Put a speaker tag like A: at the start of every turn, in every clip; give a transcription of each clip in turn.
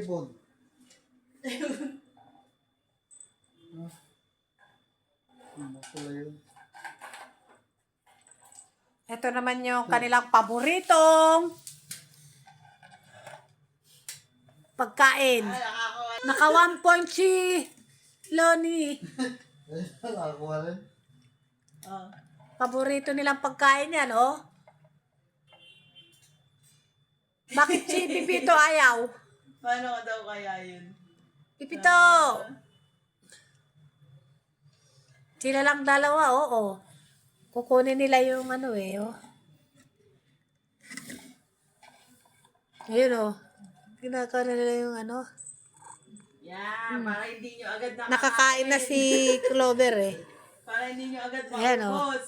A: ibon. Ano pala yun?
B: Ito naman yung kanilang paboritong pagkain. Naka 1 point si Loni.
A: Ayun, nakakuha rin.
B: Paborito nilang pagkain yan, oh. Bakit si Pipito ayaw?
C: Paano ka daw kaya yun?
B: Pipito! Sila lang dalawa, oo. Kukunin nila yung ano eh, oh. Ayun, oh. Ginagawa na nila yung ano.
C: Yan, para hindi nyo agad
B: Nakakain na si Clover eh.
C: Para hindi nyo agad
B: Ayan, oh.
C: maubos.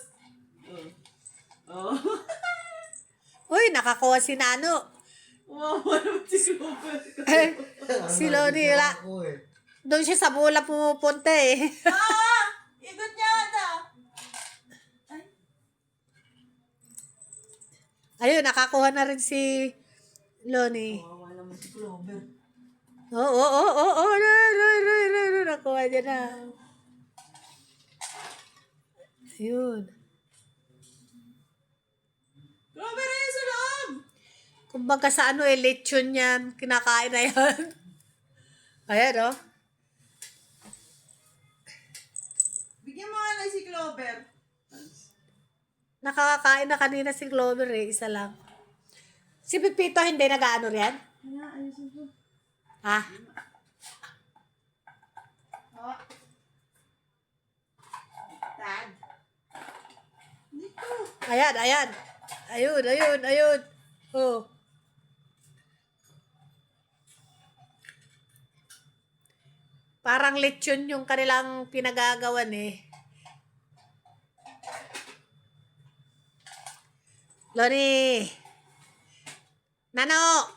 C: Oh.
B: Uy, nakakuha si Nano.
C: Wow, naman si Clover.
B: Si Loni,
A: Ako eh.
B: doon siya sa bola pumupunta eh.
C: Ikot niya ata.
B: Ayun, nakakuha na rin si Loni.
C: Wawa naman si Clover.
B: Oo. Nakuha niya na. Ayun.
C: Clover, ayun sa loob!
B: Kumbaga sa ano eh, lechon yan. Kinakain na yan. Ayan, oh.
C: Bigyan mo nga lang si Clover.
B: Nakakakain na kanina si Clover eh. Isa lang. Si Pipito hindi nag-ano riyan?
C: Ayusin ko.
B: Ha?
C: Oh. Tag. Dito.
B: Ayan. Ayun. Oh. Parang lechon yung kanilang pinagagawan eh. Loni! Nano!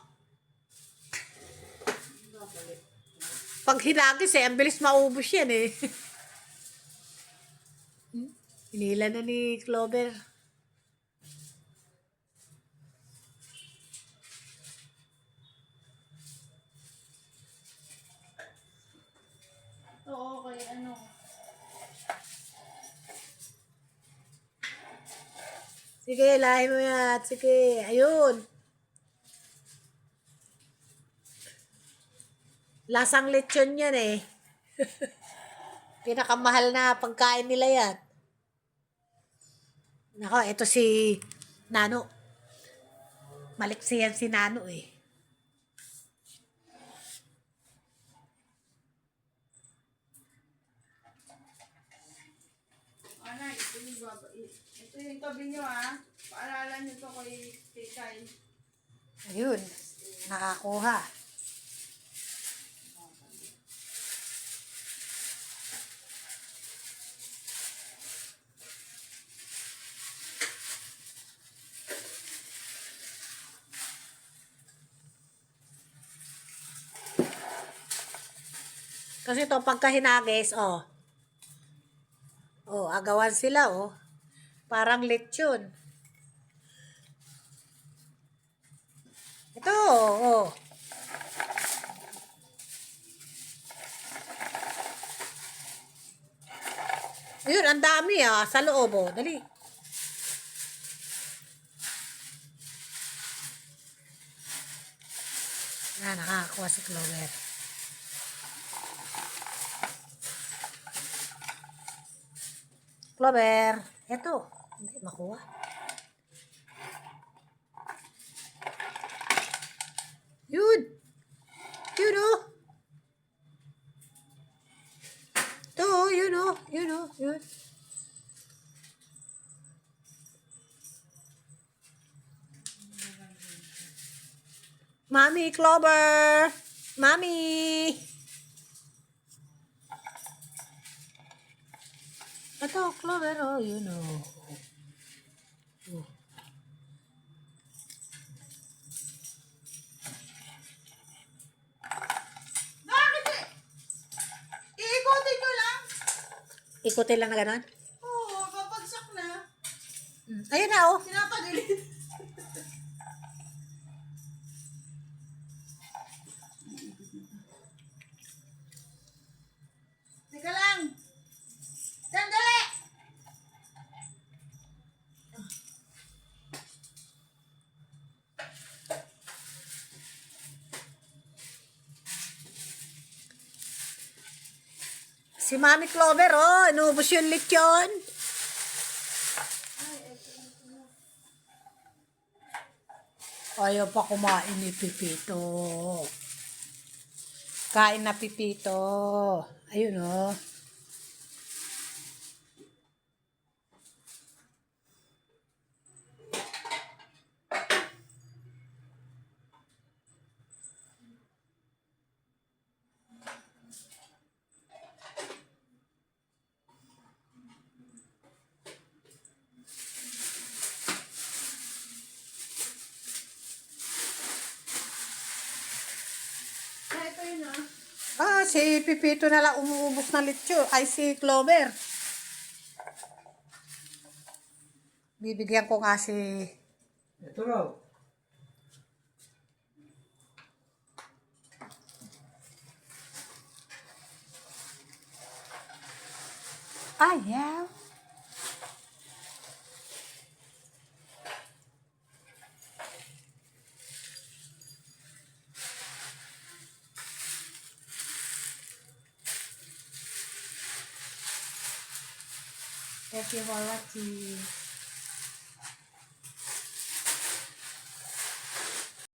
B: Pag hinagis eh, ang bilis maubos yan eh. Hinila na ni Clover.
C: Oo, okay, ano.
B: Sige, lahi mo yan. Sige, ayun. Lasang lechon yan eh. Pinakamahal na pagkain nila yan. Nako, ito si Nano. Maliksi yan si Nano eh.
C: Anay, ito yung tabi nyo Paalala nyo to kay Tikay.
B: Ayun, nakakuha. Kasi ito pagka hinagis, oh. Oh, agawan sila, oh. Parang lechon. Ito, oh. Ayun, ang dami sa loob, oh. Dali. Nakakakuha si Clover. Clover, eto. Hindi, makuha. Yun, oh. Ito, yun, oh. Yun. Mami, Clover. Mami. Ito, Clover, oh, yun, oh.
C: Bakit iikotin nyo lang?
B: Ikutin lang na gano'n.
C: Oo, papagsak na.
B: Ayun na, oh.
C: Sinapagalit.
B: Si Mami Clover, oh, inubos yung lechon. Ayaw pa kumain ni Pipito. Kain na Pipito. Ayun, oh.
C: Ito yun ah.
B: Ah, si Pipito na lang umuubos ng lechon. Ay, si Clover. Bibigyan ko nga si...
A: Ito raw.
B: Ayaw. Thank you for watching.